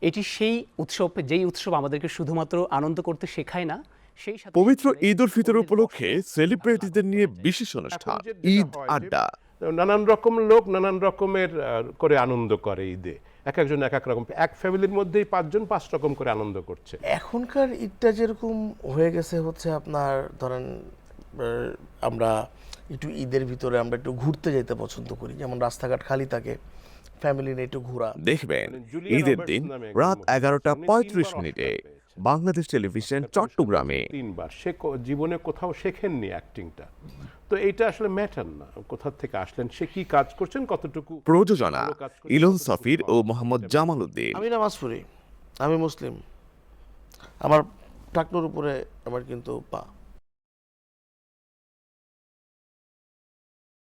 এটি সেই উৎসব, যেই উৎসব আমাদেরকে শুধুমাত্র আনন্দ করতে শেখায় না, সেই সাথে পবিত্র ঈদ উল ফিতর উপলক্ষে সেলিব্রিটিদের নিয়ে বিশেষ অনুষ্ঠান ঈদ আড্ডা। নানান রকম লোক নানান রকমের করে আনন্দ করে ঈদে, এক একজন এক এক রকম, এক ফ্যামিলির মধ্যেই 5 জন 5 রকম করে আনন্দ করছে। এখনকার ঈদটা যেরকম হয়ে গেছে হচ্ছে আপনার ধরেন আমরা একটু ঈদের ভিতরে আমরা একটু ঘুরতে যেতে পছন্দ করি, যেমন রাস্তাঘাট খালি থাকে, ফ্যামিলি নিয়ে একটু ঘোরা। দেখবেন জুলিয়া ঈদের রবার্টস দিন নামে একজন রাত মহিলা, 11টা 35 উনি 3 বার মিনিটে অস্কার পেয়েছেন। বাংলাদেশ টেলিভিশন চট্টগ্রামে। 3 বার। সে জীবনে কোথাও শেখেননি অ্যাক্টিংটা, তো এইটা আসলে ম্যাটার না কোথা থেকে আসলেন, সে কি কাজ করছেন, কতটুকু প্রযোজনা ভালো কাজ করছেন, ইলন কতটুকু সফির ও ভালো। মোহাম্মদ জামাল উদ্দিন। আমি নামাজ পড়ি, আমি মুসলিম, আমার টাকনোর উপরে আমার কিন্তু পা।